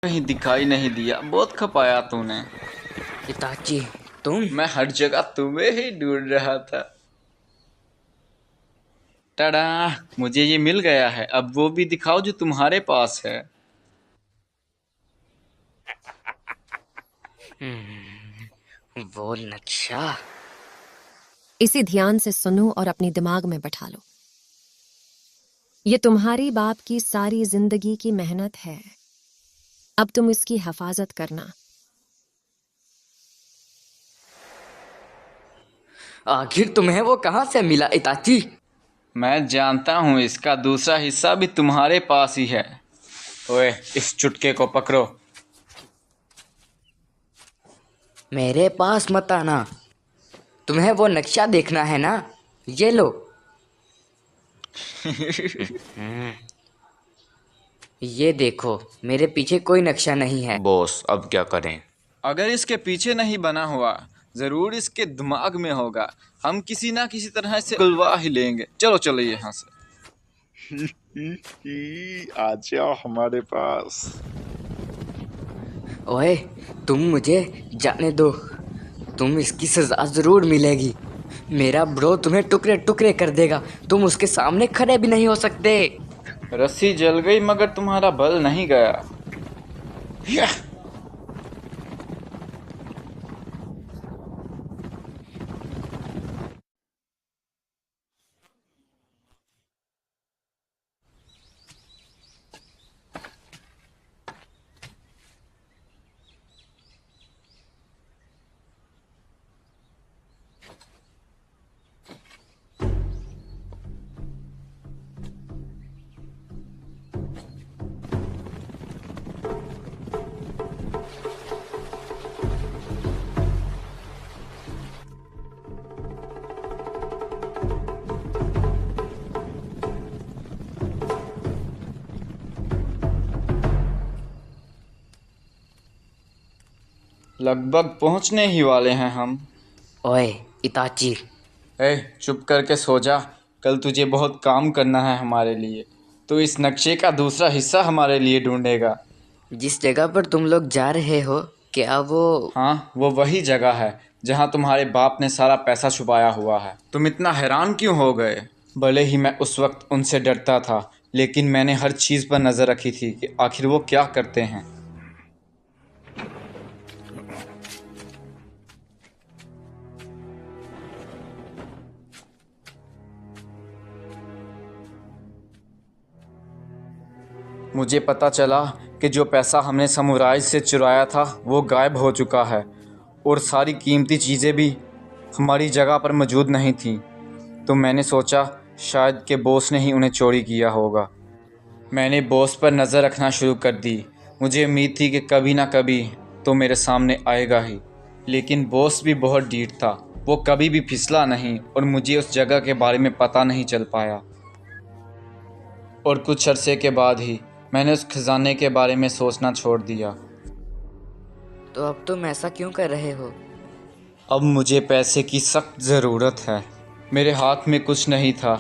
कहीं दिखाई नहीं दिया। बहुत खपाया तूने। इताची, तुम? मैं हर जगह तुम्हें ही ढूंढ रहा था। टड़ा, मुझे ये मिल गया है। अब वो भी दिखाओ जो तुम्हारे पास है। वो नक्शा। इसे ध्यान से सुनो और अपने दिमाग में बैठा लो। ये तुम्हारी बाप की सारी जिंदगी की मेहनत है। अब तुम इसकी हिफाजत करना। आखिर तुम्हें वो कहाँ से मिला इताची? मैं जानता हूँ इसका दूसरा हिस्सा भी तुम्हारे पास ही है। ओए, इस चुटके को पकड़ो। मेरे पास मत आना। तुम्हें वो नक्शा देखना है ना? ये लो। ये देखो, मेरे पीछे कोई नक्शा नहीं है। बॉस, अब क्या करें? अगर इसके पीछे नहीं बना हुआ, जरूर इसके दिमाग में होगा। हम किसी ना किसी तरह से गुलवा ही लेंगे। चलो चलो यहाँ से। आ जाओ हमारे पास। ओए, तुम मुझे जाने दो। तुम इसकी सजा जरूर मिलेगी। मेरा ब्रो तुम्हें टुकड़े टुकड़े कर देगा। तुम उसके सामने खड़े भी नहीं हो सकते। रस्सी जल गई मगर तुम्हारा बल नहीं गया। यह! लगभग पहुंचने ही वाले हैं हम। ओए इताची, ए, चुप करके सो जा। कल तुझे बहुत काम करना है हमारे लिए। तो इस नक्शे का दूसरा हिस्सा हमारे लिए ढूंढेगा। जिस जगह पर तुम लोग जा रहे हो, क्या वो? हाँ, वो वही जगह है जहाँ तुम्हारे बाप ने सारा पैसा छुपाया हुआ है। तुम इतना हैरान क्यों हो गए? भले ही मैं उस वक्त उनसे डरता था, लेकिन मैंने हर चीज़ पर नज़र रखी थी कि आखिर वो क्या करते हैं। मुझे पता चला कि जो पैसा हमने समुराइज से चुराया था वो गायब हो चुका है, और सारी कीमती चीज़ें भी हमारी जगह पर मौजूद नहीं थीं। तो मैंने सोचा शायद कि बॉस ने ही उन्हें चोरी किया होगा। मैंने बॉस पर नज़र रखना शुरू कर दी। मुझे उम्मीद थी कि कभी ना कभी तो मेरे सामने आएगा ही। लेकिन बॉस भी बहुत ढीठ था। वो कभी भी फिसला नहीं और मुझे उस जगह के बारे में पता नहीं चल पाया। और कुछ अरसे के बाद ही मैंने उस खजाने के बारे में सोचना छोड़ दिया। तो अब तुम ऐसा क्यों कर रहे हो? अब मुझे पैसे की सख्त ज़रूरत है। मेरे हाथ में कुछ नहीं था,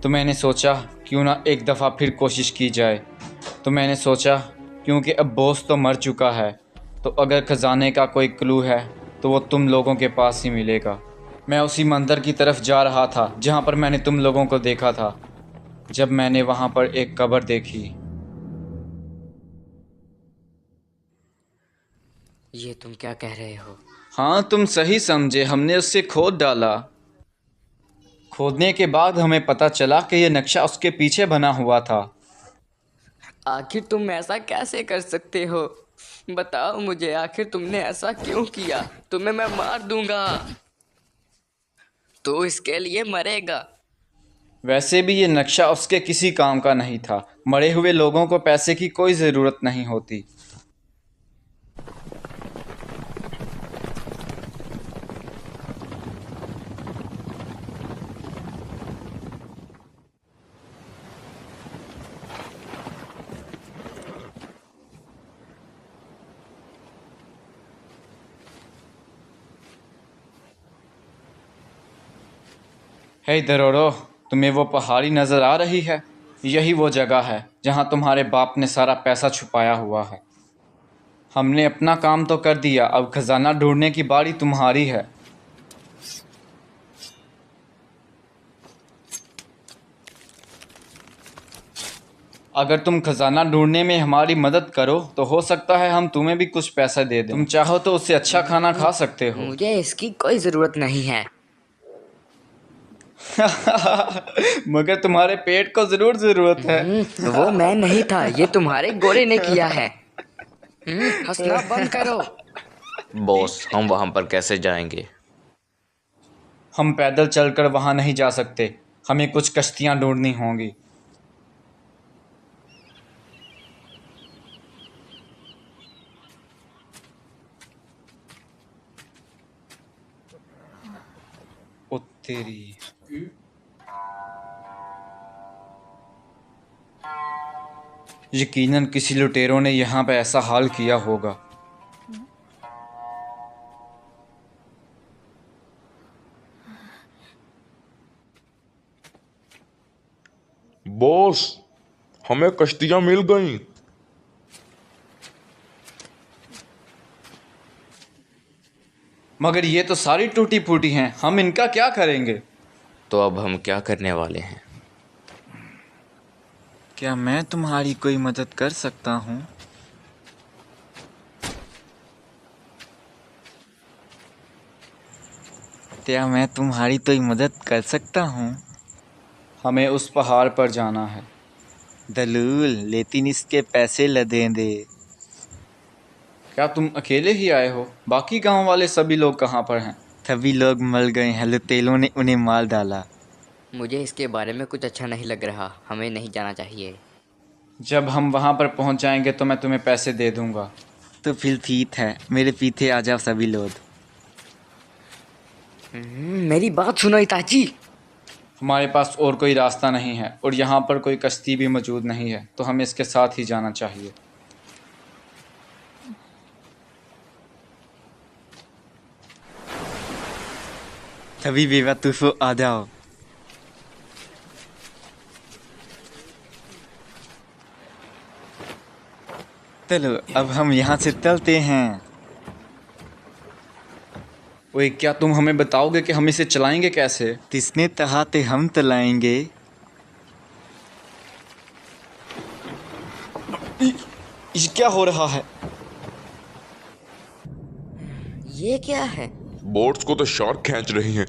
तो मैंने सोचा क्यों ना एक दफ़ा फिर कोशिश की जाए। तो मैंने सोचा क्योंकि अब बॉस तो मर चुका है, तो अगर ख़जाने का कोई क्लू है तो वो तुम लोगों के पास ही मिलेगा। मैं उसी मंदिर की तरफ जा रहा था जहाँ पर मैंने तुम लोगों को देखा था, जब मैंने वहाँ पर एक कब्र देखी। ये तुम क्या कह रहे हो? हाँ, तुम सही समझे। हमने उससे खोद डाला। खोदने के बाद हमें पता चला कि यह नक्शा उसके पीछे बना हुआ था। आखिर तुम ऐसा कैसे कर सकते हो? बताओ मुझे, आखिर तुमने ऐसा क्यों किया? तुम्हें मैं मार दूंगा। तो इसके लिए मरेगा। वैसे भी ये नक्शा उसके किसी काम का नहीं था। मरे हुए लोगों को पैसे की कोई ज़रूरत नहीं होती। हे दरोड़ो, तुम्हें वो पहाड़ी नज़र आ रही है? यही वो जगह है जहाँ तुम्हारे बाप ने सारा पैसा छुपाया हुआ है। हमने अपना काम तो कर दिया, अब खजाना ढूंढने की बारी तुम्हारी है। अगर तुम खजाना ढूंढने में हमारी मदद करो तो हो सकता है हम तुम्हें भी कुछ पैसा दे दें। तुम चाहो तो उससे अच्छा खाना खा सकते हो। मुझे इसकी कोई ज़रूरत नहीं है। मगर तुम्हारे पेट को जरूर जरूरत है। वो मैं नहीं था, ये तुम्हारे गोरे ने किया है। हंसना बंद करो। बॉस, हम वहां पर कैसे जाएंगे? हम पैदल चलकर वहां नहीं जा सकते, हमें कुछ कश्तियां ढूंढनी होंगी। ओ तेरी, यकीनन किसी लुटेरों ने यहाँ पे ऐसा हाल किया होगा। बॉस, हमें कश्तियां मिल गईं। मगर ये तो सारी टूटी फूटी हैं, हम इनका क्या करेंगे? तो अब हम क्या करने वाले हैं? क्या मैं तुम्हारी कोई मदद कर सकता हूँ? क्या मैं तुम्हारी कोई मदद कर सकता हूँ? हमें उस पहाड़ पर जाना है। दलूल, लेकिन इसके पैसे लदें दे। क्या तुम अकेले ही आए हो? बाकी गांव वाले सभी लोग कहाँ पर हैं? सभी लोग मर गए हैं, लुटेरों ने उन्हें मार डाला। मुझे इसके बारे में कुछ अच्छा नहीं लग रहा, हमें नहीं जाना चाहिए। जब हम वहाँ पर पहुँच जाएंगे तो मैं तुम्हें पैसे दे दूँगा। तो फिर ठीक है, मेरे पीछे आ जाओ सभी लोग। मेरी बात सुनो इताची। हमारे पास और कोई रास्ता नहीं है और यहाँ पर कोई कश्ती भी मौजूद नहीं है, तो हमें इसके साथ ही जाना चाहिए। सभी बेवकूफ़ों आ जाओ। चलो अब हम यहाँ से चलते हैं। ओए, क्या तुम हमें बताओगे कि हम इसे चलाएंगे कैसे? किसने कहा थे हम चलाएंगे? ये क्या हो रहा है? ये क्या है? बोट्स को तो शार्क खींच रही हैं।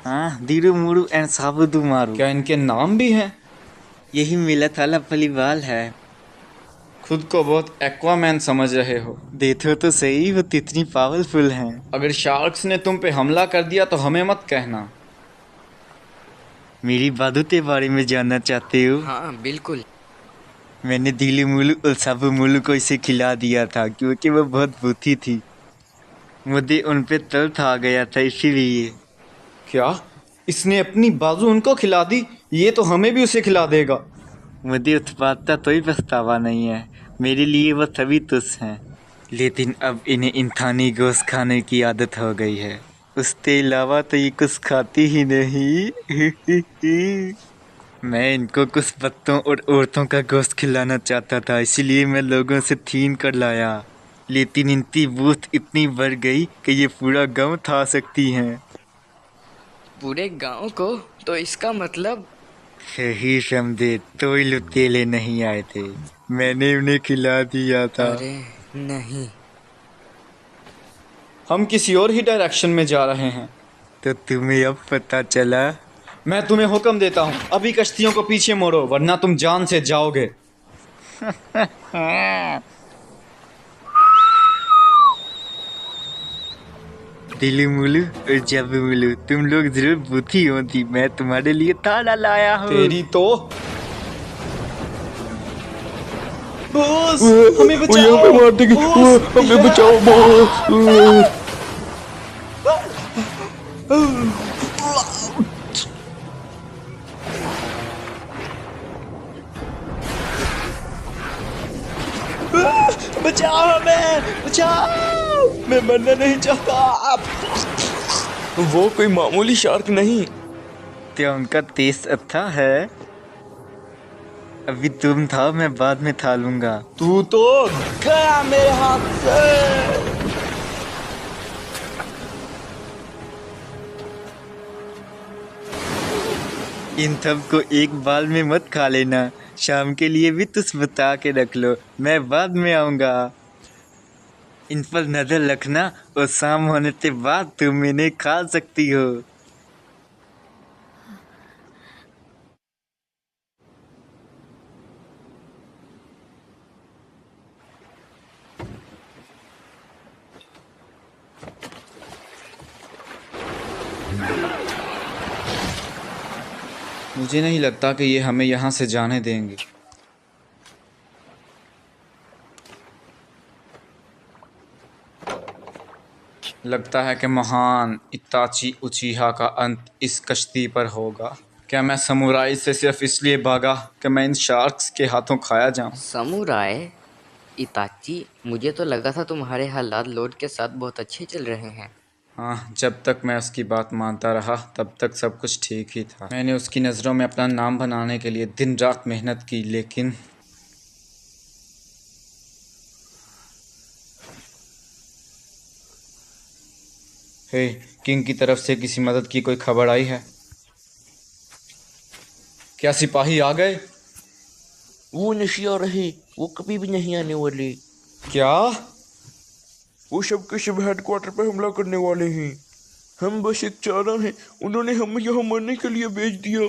हाँ, धीरू मुरू एंड साबुदू मारू। क्या इनके नाम भी हैं? यही मिलत वाला फलीवाल है। खुद को बहुत एक्वामैन समझ रहे हो। देखो तो सही, वो कितनी पावरफुल हैं। अगर शार्क्स ने तुम पे हमला कर दिया तो हमें मत कहना। मेरी बादू के बारे में जानना चाहते हो? हाँ बिल्कुल। मैंने दिली मुलू और साबू मुलू को इसे खिला दिया था क्योंकि वो बहुत भूखी थी। मुझे उन पे तरस आ गया था, इसीलिए। क्या? इसने अपनी बाजू उनको खिला दी? ये तो हमें भी उसे खिला देगा। मुझे उस बात का कोई पछतावा नहीं है, मेरे लिए वो सभी तुच्छ हैं। लेकिन अब इन्हें इंसानी गोश्त खाने की आदत हो गई है। उसके अलावा तो ये कुछ खाती ही नहीं। मैं इनको कुछ बच्चों और औरतों का गोश्त खिलाना चाहता था, इसीलिए मैं लोगों से छीन कर लाया। लेकिन इनकी बूथ इतनी बढ़ गई कि ये पूरा गांव खा सकती हैं। पूरे गांव को? तो इसका मतलब? सही समझे, तो लुटेरे नहीं आए थे, मैंने उन्हें खिला दिया था। अरे नहीं। हम किसी और ही डायरेक्शन में जा रहे हैं। तो तुम्हें अब पता चला? मैं तुम्हें हुक्म देता हूँ, अभी कश्तियों को पीछे मोड़ो वरना तुम जान से जाओगे। दिली मुलू और जाबू मुलू, तुम लोग जरूर बुद्धि होती, मैं तुम्हारे लिए ताला लाया हूँ। तेरी तो। बॉस, हमें बचाओ। यहाँ पे मार देगी। हमें बचाओ बॉस। बचाओ हमें, बचाओ, मैं मरना नहीं चाहता। वो कोई मामूली शार्क नहीं। क्या उनका टेस्ट अच्छा है? अभी तुम था, मैं बाद में था लूंगा। तू तो गया मेरे हाथ से। इन सब को एक बाल में मत खा लेना, शाम के लिए भी तुस बता के रख लो, मैं बाद में आऊँगा। इन पर नज़र रखना और शाम होने के बाद तुम इन्हें खा सकती हो। मुझे नहीं लगता कि ये हमें यहाँ से जाने देंगे। लगता है कि महान इताची उचीहा का अंत इस कश्ती पर होगा। क्या मैं समुराई से सिर्फ इसलिए भागा कि मैं इन शार्क्स के हाथों खाया जाऊं? समुराय इताची, मुझे तो लगा था तुम्हारे हालात लॉर्ड के साथ बहुत अच्छे चल रहे हैं। हाँ, जब तक मैं उसकी बात मानता रहा तब तक सब कुछ ठीक ही था। मैंने उसकी नज़रों में अपना नाम बनाने के लिए दिन रात मेहनत की, लेकिन हे, किंग की तरफ से किसी मदद की कोई खबर आई है? क्या सिपाही आ गए? वो नहीं आ रहे, वो कभी भी नहीं आने वाले। क्या? वो सब के सब हेडक्वार्टर पे हमला करने वाले हैं। हम बस एक चारा हैं, उन्होंने हमें यहाँ मरने के लिए भेज दिया।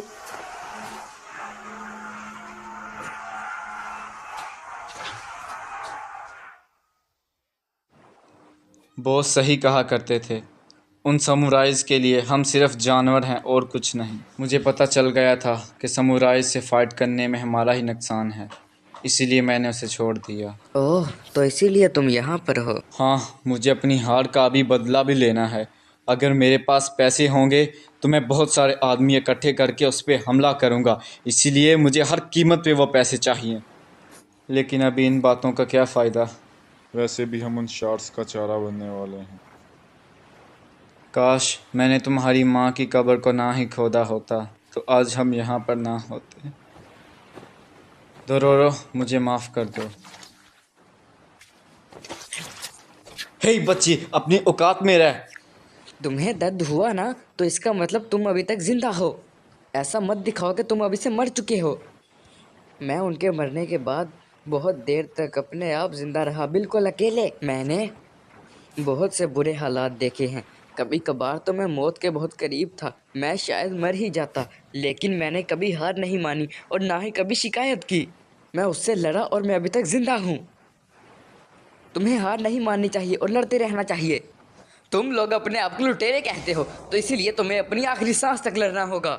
बॉस सही कहा करते थे, उन समुराइज के लिए हम सिर्फ जानवर हैं और कुछ नहीं। मुझे पता चल गया था कि समुराइज से फाइट करने में हमारा ही नुकसान है, इसीलिए मैंने उसे छोड़ दिया। ओह, तो इसीलिए तुम यहाँ पर हो। हाँ, मुझे अपनी हार का भी बदला भी लेना है। अगर मेरे पास पैसे होंगे तो मैं बहुत सारे आदमी इकट्ठे करके उस पर हमला करूँगा, इसीलिए मुझे हर कीमत पे वो पैसे चाहिए। लेकिन अभी इन बातों का क्या फ़ायदा? वैसे भी हम उन शार्क्स का चारा बनने वाले हैं। काश मैंने तुम्हारी माँ की कब्र को ना ही खोदा होता तो आज हम यहाँ पर ना होते। डोरोरो, मुझे माफ़ कर दो। हे बच्ची, अपनी औकात में रह। तुम्हें दर्द हुआ ना, तो इसका मतलब तुम अभी तक जिंदा हो। ऐसा मत दिखाओ कि तुम अभी से मर चुके हो। मैं उनके मरने के बाद बहुत देर तक अपने आप जिंदा रहा, बिल्कुल अकेले। मैंने बहुत से बुरे हालात देखे हैं। कभी कभार तो मैं मौत के बहुत करीब था, मैं शायद मर ही जाता, लेकिन मैंने कभी हार नहीं मानी और ना ही कभी शिकायत की। मैं उससे लड़ा और मैं अभी तक जिंदा हूँ। तुम्हें हार नहीं माननी चाहिए और लड़ते रहना चाहिए। तुम लोग अपने आप को लुटेरे कहते हो, तो इसीलिए तुम्हें अपनी आखिरी सांस तक लड़ना होगा।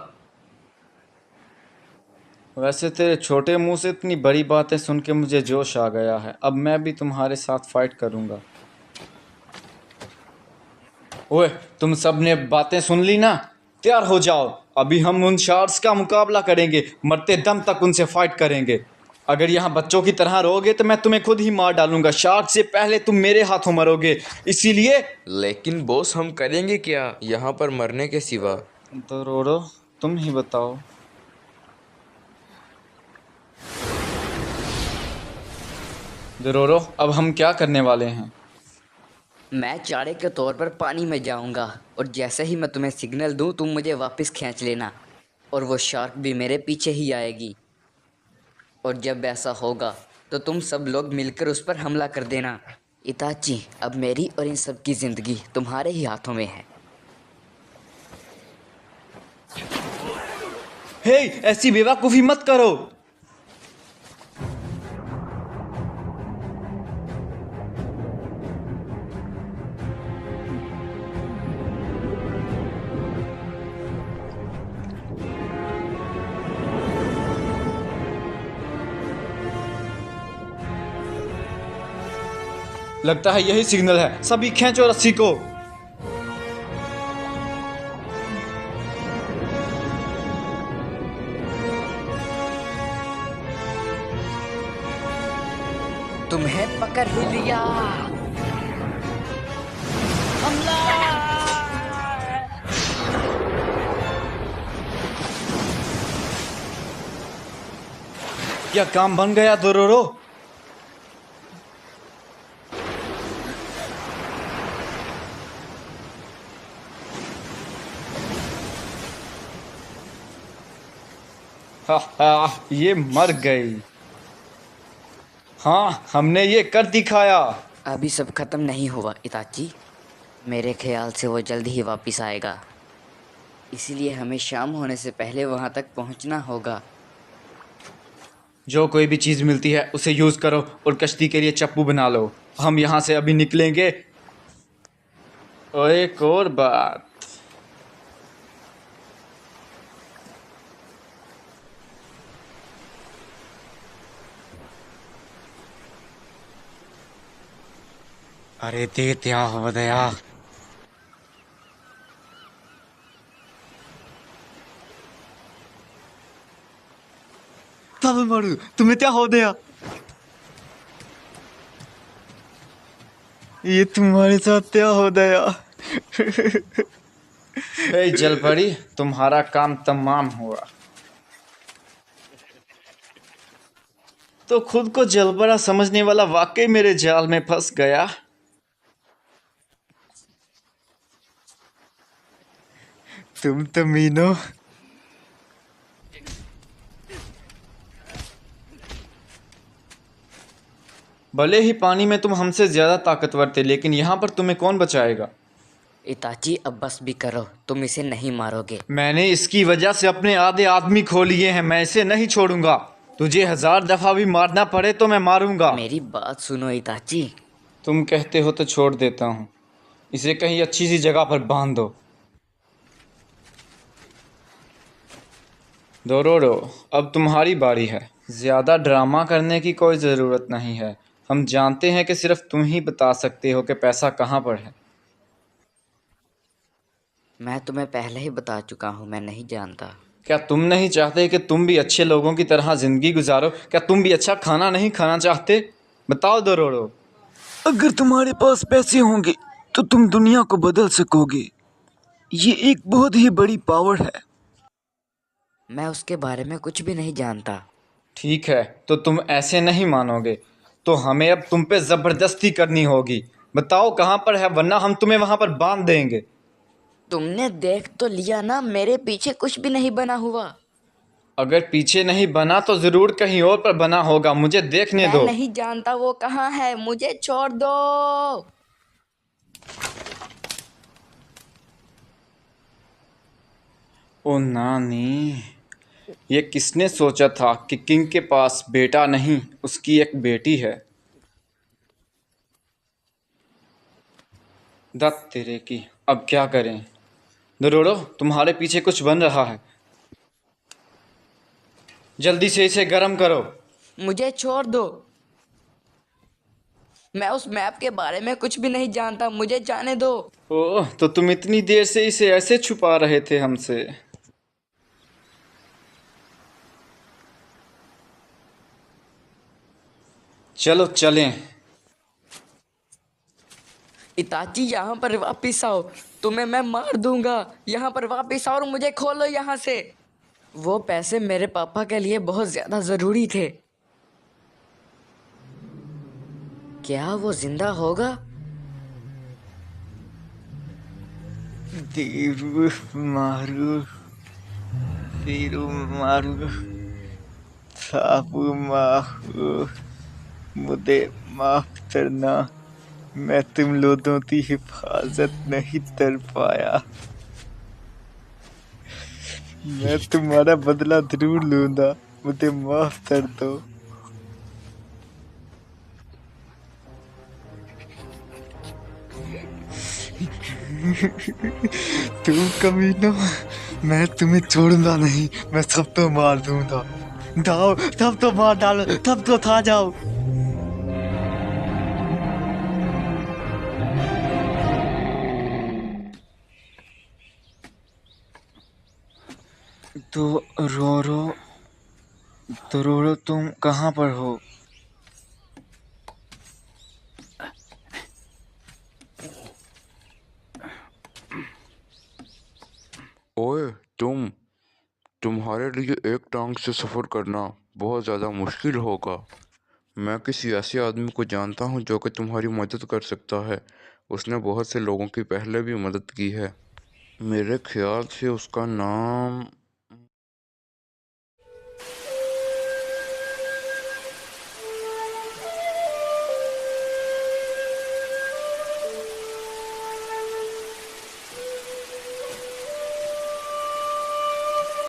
वैसे तेरे छोटे मुंह से इतनी बड़ी बातें सुन के मुझे जोश आ गया है। अब मैं भी तुम्हारे साथ फाइट करूंगा। ओए, तुम सब ने बातें सुन ली ना? तैयार हो जाओ, अभी हम उन शार्क्स का मुकाबला करेंगे, मरते दम तक उनसे फाइट करेंगे। अगर यहाँ बच्चों की तरह रहोगे तो मैं तुम्हें खुद ही मार डालूंगा। शार्क से पहले तुम मेरे हाथों मरोगे, इसीलिए। लेकिन बॉस, हम करेंगे क्या यहाँ पर मरने के सिवा? तो रोरो, तुम ही बताओ। डोरोरो, अब हम क्या करने वाले हैं? मैं चारे के तौर पर पानी में जाऊंगा और जैसे ही मैं तुम्हें सिग्नल दूं तुम मुझे वापस खींच लेना और वो शार्क भी मेरे पीछे ही आएगी। और जब ऐसा होगा तो तुम सब लोग मिलकर उस पर हमला कर देना। इताची, अब मेरी और इन सब की ज़िंदगी तुम्हारे ही हाथों में है। हे, ऐसी बेवकूफ़ी मत करो। लगता है यही सिग्नल है, सभी खींचो रस्सी को। तुम्हें पकड़ ही लिया। हमला! क्या काम बन गया दोरोरो? हा, ये मर गई। हाँ, हमने ये कर दिखाया। अभी सब खत्म नहीं हुआ इताची। मेरे ख्याल से वो जल्द ही वापस आएगा, इसलिए हमें शाम होने से पहले वहां तक पहुंचना होगा। जो कोई भी चीज़ मिलती है उसे यूज़ करो और कश्ती के लिए चप्पू बना लो। हम यहाँ से अभी निकलेंगे। और एक और बात, अरे दे क्या हो गया? तब मरू, तुम्हें क्या हो गया? ये तुम्हारे साथ क्या हो गया? हे जलपरी, तुम्हारा काम तमाम हुआ। तो खुद को जलपरा समझने वाला वाकई मेरे जाल में फंस गया। तुम तो मीनो। भले ही पानी में तुम हमसे ज्यादा ताकतवर थे, लेकिन यहाँ पर तुम्हें कौन बचाएगा? इताची अब बस भी करो, तुम इसे नहीं मारोगे। मैंने इसकी वजह से अपने आधे आदमी खो लिए हैं, मैं इसे नहीं छोड़ूंगा। तुझे 1000 दफा भी मारना पड़े तो मैं मारूंगा। मेरी बात सुनो इताची। तुम कहते हो तो छोड़ देता हूँ। इसे कहीं अच्छी सी जगह पर बांध दो। दोरोरो, अब तुम्हारी बारी है। ज्यादा ड्रामा करने की कोई ज़रूरत नहीं है। हम जानते हैं कि सिर्फ तुम ही बता सकते हो कि पैसा कहाँ पर है। मैं तुम्हें पहले ही बता चुका हूँ, मैं नहीं जानता। क्या तुम नहीं चाहते कि तुम भी अच्छे लोगों की तरह जिंदगी गुजारो? क्या तुम भी अच्छा खाना नहीं खाना चाहते? बताओ दोरोरो। अगर तुम्हारे पास पैसे होंगे तो तुम दुनिया को बदल सकोगे। ये एक बहुत ही बड़ी पावर है। मैं उसके बारे में कुछ भी नहीं जानता। ठीक है, तो तुम ऐसे नहीं मानोगे तो हमें अब तुम पे जबरदस्ती करनी होगी। बताओ कहाँ पर है, वरना हम तुम्हें वहां पर बांध देंगे। तुमने देख तो लिया ना, मेरे पीछे कुछ भी नहीं बना हुआ। अगर पीछे नहीं बना तो जरूर कहीं और पर बना होगा, मुझे देखने मैं दो। नहीं जानता वो कहाँ है, मुझे छोड़ दो। ओ नानी, ये किसने सोचा था कि किंग के पास बेटा नहीं उसकी एक बेटी है। दत्त तेरे की, अब क्या करें? दरोड़ो, तुम्हारे पीछे कुछ बन रहा है। जल्दी से इसे गर्म करो। मुझे छोड़ दो। मैं उस मैप के बारे में कुछ भी नहीं जानता, मुझे जाने दो। ओह, तो तुम इतनी देर से इसे ऐसे छुपा रहे थे हमसे। चलो चलें। इताची यहाँ पर वापिस आओ, तुम्हें मैं मार दूंगा। यहाँ पर वापिस आओ और मुझे खोलो यहाँ से। वो पैसे मेरे पापा के लिए बहुत ज्यादा जरूरी थे। क्या वो जिंदा होगा? धीरू मारू, धीरू मारू, साबु माहू, मुझे माफ करना। मैं तुम लोगों की हिफाजत नहीं कर पाया। मैं तुम्हारा बदला जरूर लूंगा, मुझे माफ कर दो। तुम कमीनो, मैं तुम्हें छोड़ूंगा नहीं, मैं सबको मार दूंगा। जाओ, तब तो मार डालो, तब तो खा जाओ। तो रोरो, तो रोरो, तुम कहाँ पर हो? ओए तुम्हारे लिए एक टांग से सफ़र करना बहुत ज़्यादा मुश्किल होगा। मैं किसी ऐसे आदमी को जानता हूँ जो कि तुम्हारी मदद कर सकता है। उसने बहुत से लोगों की पहले भी मदद की है। मेरे ख्याल से उसका नाम